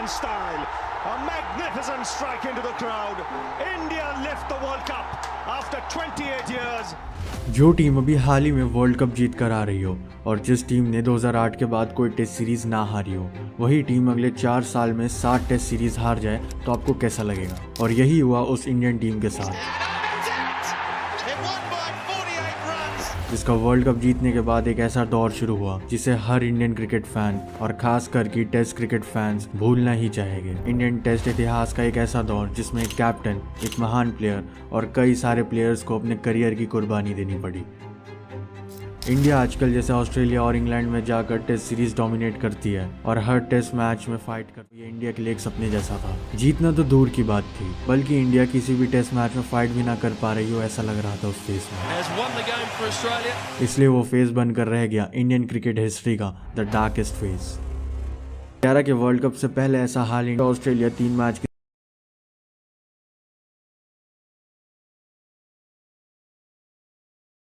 style. A magnificent strike into the crowd. India lift the World Cup after 28 years. जो team अभी हाल ही में world cup जीत कर आ रही हो और जिस टीम ने 2008 के बाद कोई टेस्ट सीरीज ना हारी हो, वही टीम अगले 4 साल में 7 टेस्ट सीरीज हार जाए तो आपको कैसा लगेगा? और यही हुआ उस इंडियन टीम के साथ, जिसका वर्ल्ड कप जीतने के बाद एक ऐसा दौर शुरू हुआ जिसे हर इंडियन क्रिकेट फैन और खास करके टेस्ट क्रिकेट फैंस भूलना ही चाहेंगे। इंडियन टेस्ट इतिहास का एक ऐसा दौर जिसमें एक कैप्टन, एक महान प्लेयर और कई सारे प्लेयर्स को अपने करियर की कुर्बानी देनी पड़ी। इंडिया आजकल जैसे ऑस्ट्रेलिया और इंग्लैंड में जाकर टेस्ट सीरीज डोमिनेट करती है और हर टेस्ट मैच में फाइट करती है, इंडिया के लिए एक सपने जैसा था। जीतना तो दूर की बात थी, बल्कि इंडिया किसी भी टेस्ट मैच में फाइट भी ना कर पा रही हो ऐसा लग रहा था उस फेज में। इसलिए वो फेज बनकर रह गया इंडियन क्रिकेट हिस्ट्री का द डार्केस्ट फेज। 11 के वर्ल्ड कप से पहले ऐसा हाल इंडिया ऑस्ट्रेलिया 3 मैच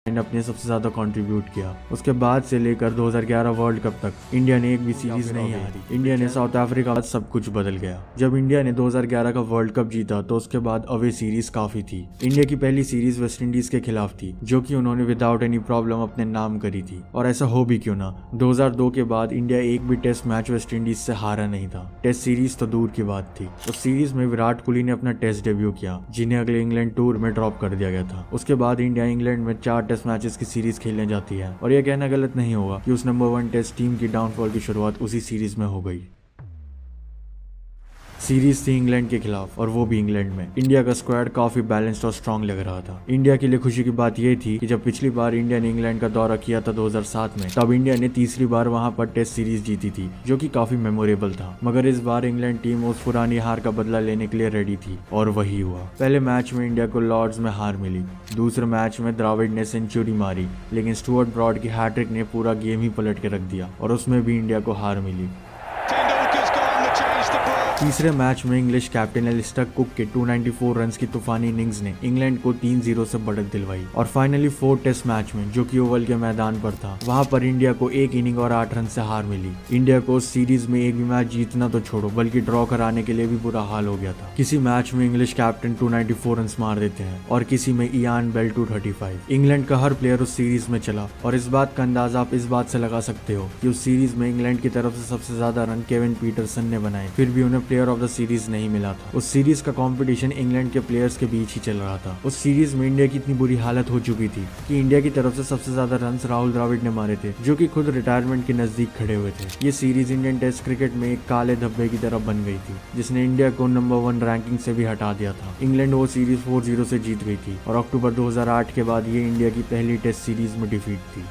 अपने सबसे ज्यादा कंट्रीब्यूट किया। उसके बाद से लेकर 2011 वर्ल्ड कप तक इंडिया ने एक भी सीरीज नहीं हारी। इंडिया ने साउथ अफ्रीका बाद सब कुछ बदल गया। जब इंडिया ने 2011 का वर्ल्ड कप जीता तो उसके बाद अवे सीरीज काफी थी। इंडिया की पहली सीरीज वेस्ट इंडीज के खिलाफ थी, जो कि उन्होंने विदाउट एनी प्रॉब्लम अपने नाम करी थी। और ऐसा हो भी क्यों ना, 2002 के बाद इंडिया एक भी टेस्ट मैच वेस्ट इंडीज से हारा नहीं था। टेस्ट सीरीज तो दूर की बात थी। उस सीरीज में विराट कोहली ने अपना टेस्ट डेब्यू किया, जिन्हें अगले इंग्लैंड टूर में ड्रॉप कर दिया गया था। उसके बाद इंडिया इंग्लैंड में 4 टेस्ट मैचेस की सीरीज खेलने जाती है और यह कहना गलत नहीं होगा कि उस नंबर 1 टेस्ट टीम की डाउनफॉल की शुरुआत उसी सीरीज में हो गई। सीरीज थी इंग्लैंड के खिलाफ और वो भी इंग्लैंड में। इंडिया का स्क्वाड काफी बैलेंस्ड और स्ट्रांग लग रहा था। इंडिया के लिए खुशी की बात यह थी कि जब पिछली बार इंडिया ने इंग्लैंड का दौरा किया था 2007 में, तब इंडिया ने तीसरी बार वहां पर टेस्ट सीरीज जीती थी, जो कि काफी मेमोरेबल था। मगर इस बार इंग्लैंड टीम उस पुरानी हार का बदला लेने के लिए रेडी थी और वही हुआ। पहले मैच में इंडिया को लॉर्ड्स में हार मिली। दूसरे मैच में द्रविड़ ने सेंचुरी मारी, लेकिन स्टुअर्ट ब्रॉड की हैट्रिक ने पूरा गेम ही पलट के रख दिया और उसमें भी इंडिया को हार मिली। तीसरे मैच में इंग्लिश कैप्टन एलिस्टर कुक के 294 रन्स की तूफानी इनिंग्स ने इंग्लैंड को 3-0 से बढ़त दिलवाई। और फाइनली 4 टेस्ट मैच में, जो कि ओवल के मैदान पर था, वहां पर इंडिया को 1 इनिंग और 8 रन से हार मिली। इंडिया को सीरीज में एक भी मैच जीतना तो छोड़ो, बल्कि ड्रॉ कराने के लिए भी बुरा हाल हो गया था। किसी मैच में इंग्लिश कैप्टन 294 रन मार देते हैं और किसी में इयान बेल 235। इंग्लैंड का हर प्लेयर उस सीरीज में चला और इस बात का अंदाजा आप इस बात से लगा सकते हो कि उस सीरीज में इंग्लैंड की तरफ से सबसे ज्यादा रन केविन पीटरसन ने बनाए, फिर भी उन्हें प्लेयर ऑफ द सीरीज नहीं मिला था। उस सीरीज का कंपटीशन इंग्लैंड के प्लेयर्स के बीच ही चल रहा था। उस सीरीज में इंडिया की इतनी बुरी हालत हो चुकी थी कि इंडिया की तरफ से सबसे ज्यादा रन्स राहुल द्रविड़ ने मारे थे, जो कि खुद रिटायरमेंट के नजदीक खड़े हुए थे। ये सीरीज इंडियन टेस्ट क्रिकेट में एक काले धब्बे की तरफ बन गई थी, जिसने इंडिया को नंबर 1 रैंकिंग से भी हटा दिया था। इंग्लैंड वो सीरीज 4-0 से जीत गई थी और अक्टूबर 2008 के बाद ये इंडिया की पहली टेस्ट सीरीज में डिफीट थी।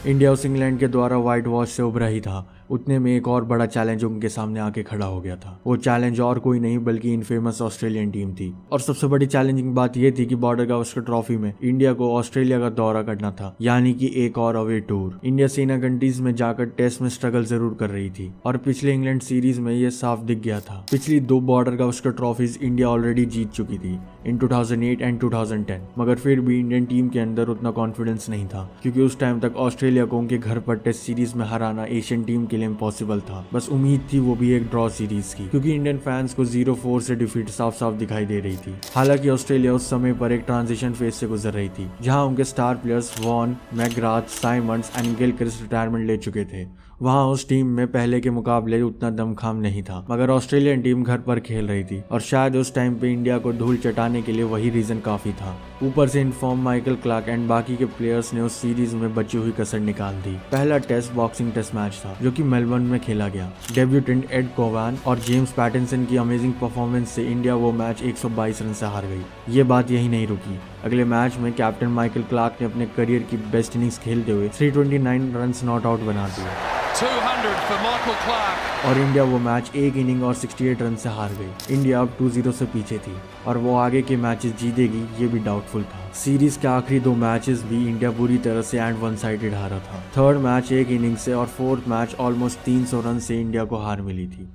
इंडिया उस इंग्लैंड के द्वारा व्हाइट वॉश से उभरा ही था, उतने में एक और बड़ा चैलेंज उनके सामने आके खड़ा हो गया था। वो चैलेंज और कोई नहीं बल्कि इनफेमस ऑस्ट्रेलियन टीम थी। और सबसे बड़ी चैलेंजिंग बात यह थी कि बॉर्डर गावस्कर ट्रॉफी में इंडिया को ऑस्ट्रेलिया का दौरा करना था, यानी कि एक और away tour. India SENA countries में जाकर टेस्ट में स्ट्रगल जरूर कर रही थी और पिछले इंग्लैंड सीरीज में ये साफ दिख गया था। पिछली 2 Border Gavaskar trophies India already जीत चुकी थी, इन 2008 एंड 2010। मगर फिर भी इंडियन टीम के अंदर उतना कॉन्फिडेंस नहीं था, क्योंकि उस टाइम तक ऑस्ट्रेलिया को उनके घर पर टेस्ट सीरीज में हराना एशियन टीम के लिए इम्पॉसिबल था। बस उम्मीद थी वो भी एक ड्रॉ सीरीज की, क्योंकि इंडियन फैंस को 0-4 से डिफीट साफ साफ दिखाई दे रही थी। हालांकि ऑस्ट्रेलिया उस समय पर एक ट्रांजिशन फेज से गुजर रही थी, जहां उनके star players Warne, McGrath, Symonds and Gilchrist retirement ले चुके थे। वहां उस टीम में पहले के मुकाबले उतना दमखम नहीं था, मगर ऑस्ट्रेलियन टीम घर पर खेल रही थी और शायद उस टाइम पे इंडिया को धूल चटाने के लिए वही रीजन काफी था। ऊपर से इनफॉर्म माइकल क्लार्क एंड बाकी के प्लेयर्स ने उस सीरीज में बची हुई कसर निकाल दी। पहला टेस्ट बॉक्सिंग टेस्ट मैच था, जो कि मेलबर्न में खेला गया। डेब्यूटेंट एड कोवान और जेम्स पैटिंसन की अमेजिंग परफॉर्मेंस से इंडिया वो मैच 122 रन से हार गई। ये बात यही नहीं रुकी। अगले मैच में कैप्टन माइकल क्लार्क ने अपने करियर की बेस्ट इनिंग्स खेलते हुए 329 रन नॉट आउट बना दिए 200 for Michael Clarke. और इंडिया वो मैच 1 इनिंग और 68 रन से हार गई। इंडिया अब 2-0 से पीछे थी और वो आगे के मैचेस जीतेगी ये भी डाउटफुल था। सीरीज के आखिरी 2 मैचेस भी इंडिया बुरी तरह से एंड वन साइडेड हारा था। थर्ड मैच 1 इनिंग से और फोर्थ मैच ऑलमोस्ट 300 रन से इंडिया को हार मिली थी।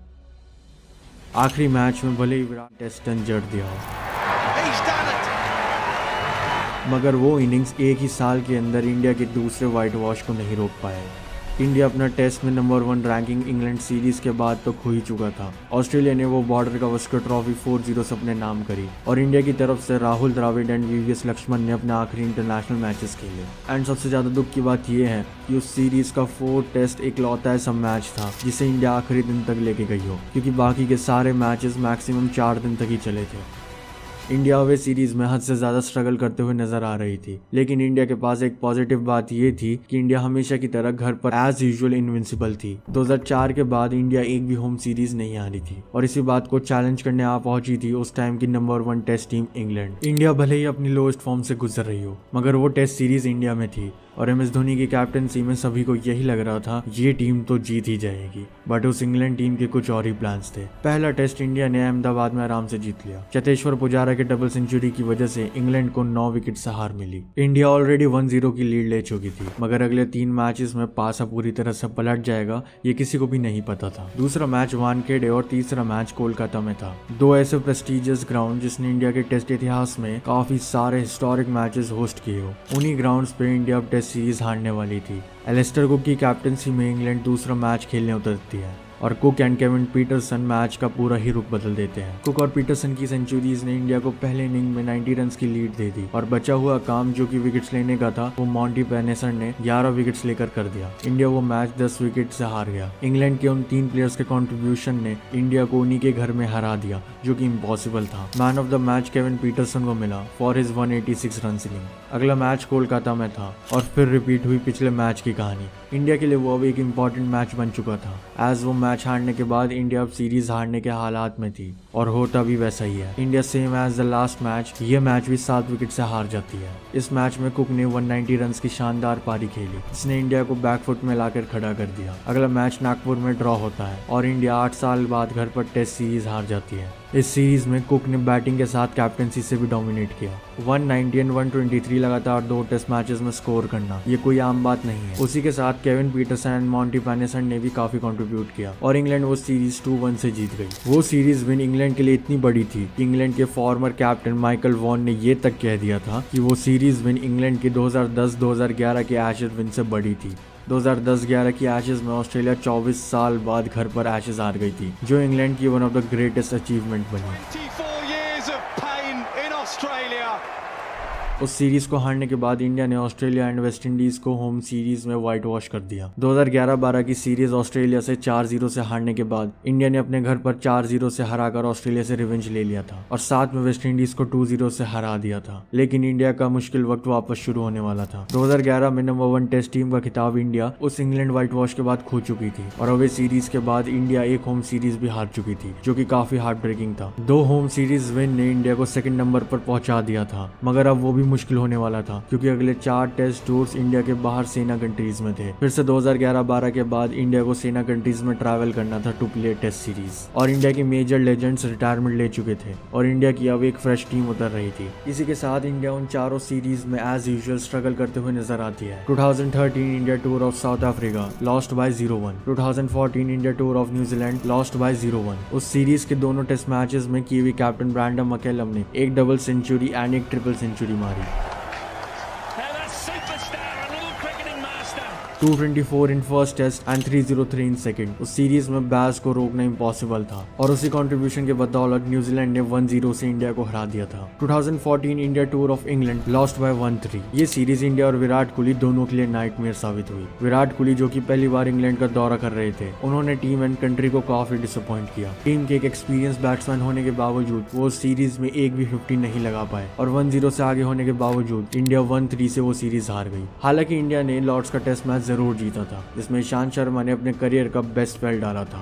आखिरी मैच में भले ही विराट टेस्ट रन जड़ दिया हो, मगर वो इनिंग्स एक ही साल के अंदर इंडिया के दूसरे व्हाइट वॉश को नहीं रोक पाए। इंडिया अपना टेस्ट में नंबर 1 रैंकिंग इंग्लैंड सीरीज के बाद तो खो ही चुका था। ऑस्ट्रेलिया ने वो बॉर्डर गावस्कर ट्रॉफी 4-0 से अपने नाम करी और इंडिया की तरफ से राहुल द्रविड़ एंड वीवीएस लक्ष्मण ने अपने आखिरी इंटरनेशनल मैचेस खेले। एंड सबसे ज्यादा दुख की बात यह है कि उस सीरीज का 4 टेस्ट इकलौता ऐसा मैच था जिसे इंडिया आखिरी दिन तक लेके गई हो, क्योंकि बाकी के सारे मैचेस मैक्सिमम 4 दिन तक ही चले थे। इंडिया अवे सीरीज में हद से ज्यादा स्ट्रगल करते हुए नजर आ रही थी, लेकिन इंडिया के पास एक पॉजिटिव बात ये थी कि इंडिया हमेशा की तरह घर पर एज यूजुअल इनविंसिबल थी। 2004 के बाद इंडिया एक भी होम सीरीज नहीं हारी थी और इसी बात को चैलेंज करने आ पहुंची थी उस टाइम की number 1 test team England. India भले ही अपनी लोएस्ट फॉर्म से गुजर रही हो, मगर वो टेस्ट सीरीज इंडिया में थी और एम एस धोनी की कैप्टनसी में सभी को यही लग रहा था ये टीम तो जीत ही जाएगी। बट उस इंग्लैंड टीम के कुछ और ही प्लान्स थे। पहला टेस्ट इंडिया ने अहमदाबाद में आराम से जीत लिया। चतेश्वर पुजारा के डबल सेंचुरी की वजह से इंग्लैंड को 9 विकेट से हार मिली। इंडिया ऑलरेडी 1-0 की लीड ले चुकी थी, मगर अगले 3 मैचेस में पासा पूरी तरह से पलट जाएगा ये किसी को भी नहीं पता था। दूसरा मैच वानखेड़े और तीसरा मैच कोलकाता में था। 2 ऐसे प्रेस्टिजियस ग्राउंड जिसने इंडिया के टेस्ट इतिहास में काफी सारे हिस्टोरिक मैचेस होस्ट किए हो, उन्हीं ग्राउंड्स पे इंडिया अब टेस्ट सीरीज हारने वाली थी। एलिस्टर कुक की कैप्टनसी में इंग्लैंड दूसरा मैच खेलने उतरती है और cook and Kevin Pietersen match का पूरा ही रुख बदल देते हैं। कुक और पीटरसन की सेंचुरीज ने इंडिया को पहले इनिंग में 90 रन की लीड दे दी और बचा हुआ काम जो कि विकेट्स लेने का था वो मॉन्टी पेनेसन ने 11 विकेट्स लेकर कर दिया। इंडिया वो मैच 10 विकेट से हार गया। इंग्लैंड के उन 3 प्लेयर्स के कंट्रीब्यूशन ने इंडिया को उन्हीं के घर में हरा दिया, जो कि इम्पॉसिबल था। Man of the match Kevin Pietersen को मिला फॉर हिज 186 रन इनिंग। अगला मैच कोलकाता में था और फिर रिपीट हुई पिछले मैच की कहानी। इंडिया के लिए वो अब एक इम्पॉर्टेंट मैच बन चुका था। एज वो मैच हारने के बाद इंडिया अब सीरीज हारने के हालात में थी और होता भी वैसा ही है। India same as the last match ये मैच भी 7 विकेट से हार जाती है। इस मैच में कुक ने 190 रन की शानदार पारी खेली, जिसने इंडिया को बैकफुट में लाकर खड़ा कर दिया। अगला मैच नागपुर में ड्रॉ होता है और इंडिया 8 साल बाद घर पर टेस्ट सीरीज हार जाती है। इस सीरीज में कुक ने बैटिंग के साथ कैप्टनसी से भी डोमिनेट किया। 190 एंड 123 लगातार 2 टेस्ट मैचेस में स्कोर करना ये कोई आम बात नहीं है। उसी के साथ केविन पीटरसन एंड मॉन्टी पेनेसन ने भी काफी कंट्रीब्यूट किया और इंग्लैंड वो सीरीज 2-1 से जीत गई। वो सीरीज विन इंग्लैंड के लिए इतनी बड़ी थी कि इंग्लैंड के फॉर्मर कैप्टन माइकल वॉन ने ये तक कह दिया था कि वो सीरीज विन इंग्लैंड के 2010-2011 के एशेज विन से बड़ी थी। 2010-11 की एशेज में ऑस्ट्रेलिया 24 साल बाद घर पर एशेज हार गई थी, जो इंग्लैंड की one of the greatest achievement बनी। 24 years of pain in Australia. उस सीरीज को हारने के बाद इंडिया ने ऑस्ट्रेलिया एंड वेस्ट इंडीज को होम सीरीज में व्हाइट वॉश कर दिया। 2011-12 की सीरीज ऑस्ट्रेलिया से 4-0 से हारने के बाद इंडिया ने अपने घर पर 4-0 से हराकर ऑस्ट्रेलिया से रिवेंज ले लिया था और साथ में वेस्ट इंडीज को 2-0 से हरा दिया था। लेकिन इंडिया का मुश्किल वक्त वापस शुरू होने वाला था। 2011 में नंबर 1 टेस्ट टीम का खिताब इंडिया उस इंग्लैंड व्हाइट वॉश के बाद खो चुकी थी और अवे सीरीज के बाद इंडिया एक होम सीरीज भी हार चुकी थी, जो कि काफी हार्ट ब्रेकिंग था। 2 होम सीरीज विन ने इंडिया को सेकंड नंबर पर पहुंचा दिया था, मगर अब वो भी मुश्किल होने वाला था क्योंकि अगले 4 टेस्ट टूर्स इंडिया के बाहर सेना कंट्रीज में थे। फिर से 2011-12 के बाद इंडिया को सेना कंट्रीज में ट्रैवल करना था टू प्ले टेस्ट सीरीज और इंडिया के मेजर लेजेंड्स रिटायरमेंट ले चुके थे और इंडिया की अब एक फ्रेश टीम उतर रही थी। इसी के साथ इंडिया उन चारों सीरीज में एज यूजुअल स्ट्रगल करते हुए नजर आती है। 2013 India tour of south Africa lost by 0-1। 2014 India tour of New Zealand lost by 0-1। उस सीरीज के दोनों टेस्ट मैचेस में कीवी कैप्टन ब्रैंडन मैकलम ने एक डबल सेंचुरी एंड एक ट्रिपल सेंचुरी मारी। 224 in first test and 303 in second. उस series में बैस को रोकना इम्पॉसिबल था और उसी कंट्रीब्यूशन के बदौलत न्यूजीलैंड ने 1-0 से इंडिया को हरा दिया था। 2014 India tour of England lost by 1-3। ये सीरीज इंडिया और विराट कोहली दोनों के लिए नाइटमेयर साबित हुई। विराट कोहली जो कि पहली बार इंग्लैंड का दौरा कर रहे थे, उन्होंने टीम एंड कंट्री को काफी डिसअपॉइंट किया। टीम के एक एक्सपीरियंस बैट्समैन होने के बावजूद वो सीरीज में एक भी 50 नहीं लगा पाए और 1-0 से आगे होने के बावजूद इंडिया 1-3 से वो सीरीज हार गई। हालांकि इंडिया ने लॉर्ड्स का टेस्ट मैच जरूर जीता था, जिसमें ईशांत शर्मा ने अपने करियर का बेस्ट स्पेल डाला था।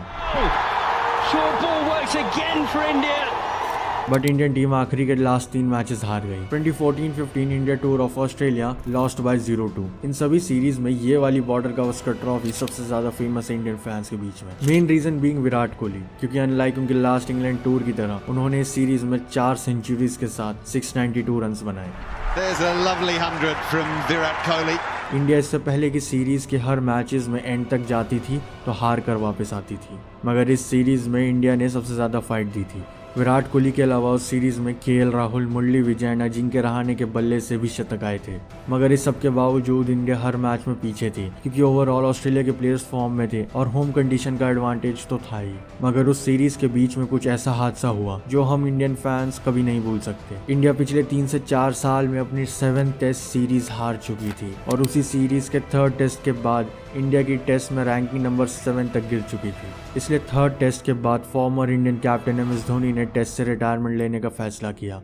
बट इंडियन टीम आखिरी के लास्ट 3 मैचेस हार गई। 2014-15 India tour of Australia lost by 0-2। इन सभी सीरीज में ये वाली बॉर्डर गावस्कर ट्रॉफी सबसे ज्यादा फेमस है इंडियन फैंस के बीच में। Main reason being Virat Kohli, क्योंकि अनलाइक उनके लास्ट इंग्लैंड टूर की तरह उन्होंने इस सीरीज में 4 सेंचुरीज के साथ 692 रन बनाए। There's a lovely 100 from Virat Kohli. India इससे पहले की सीरीज के हर मैचेस में एंड तक जाती थी तो हार कर वापस आती थी, मगर इस सीरीज में इंडिया ने सबसे ज्यादा फाइट दी थी। विराट कोहली के अलावा उस सीरीज में केएल राहुल, मुरली विजय, अजिंक्य रहाणे के बल्ले से भी शतक आए थे। मगर इस सब के बावजूद इंडिया हर मैच में पीछे थी, क्योंकि ओवरऑल ऑस्ट्रेलिया के प्लेयर्स फॉर्म में थे और होम कंडीशन का एडवांटेज तो था ही। मगर उस सीरीज के बीच में कुछ ऐसा हादसा हुआ जो हम इंडियन फैंस कभी नहीं भूल सकते। इंडिया पिछले 3 से 4 साल में अपनी 7th टेस्ट सीरीज हार चुकी थी और उसी सीरीज के 3rd टेस्ट के बाद इंडिया की टेस्ट में रैंकिंग नंबर 7 तक गिर चुकी थी। इसलिए 3rd टेस्ट के बाद former Indian captain MS Dhoni ने टेस्ट से रिटायरमेंट लेने का फैसला किया।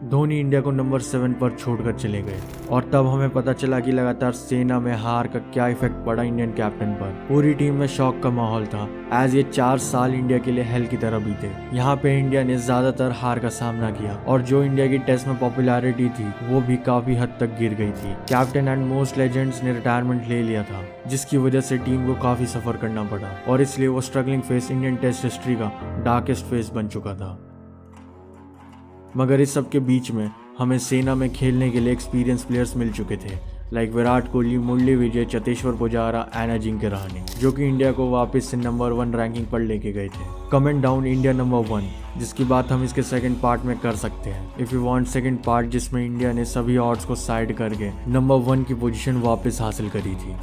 धोनी इंडिया को नंबर 7 पर छोड़कर चले गए और तब हमें पता चला कि लगातार सेना में हार का क्या इफेक्ट पड़ा इंडियन कैप्टन पर। पूरी टीम में शॉक का माहौल था, एज ये 4 साल इंडिया के लिए हेल की तरह बीते। यहाँ पे इंडिया ने ज्यादातर हार का सामना किया और जो इंडिया की टेस्ट में पॉपुलैरिटी थी वो भी काफी हद तक गिर गई थी। कैप्टन एंड मोस्ट लेजेंड्स ने रिटायरमेंट ले लिया था, जिसकी वजह से टीम को काफी सफर करना पड़ा और इसलिए वो struggling face Indian test history का डार्केस्ट फेस बन चुका था। मगर इस सब के बीच में हमें सेना में खेलने के लिए एक्सपीरियंस प्लेयर्स मिल चुके थे, लाइक विराट कोहली, मुरली विजय, चतेश्वर पुजारा एंड अजिंक्य रहाणे, जो कि इंडिया को वापस से नंबर 1 रैंकिंग पर लेके गए थे। कमेंट डाउन इंडिया नंबर 1, जिसकी बात हम इसके सेकंड पार्ट में कर सकते हैं। If you want second part जिसमें इंडिया ने सभी ऑड्स को साइड करके नंबर 1 की पोजीशन वापस हासिल करी थी।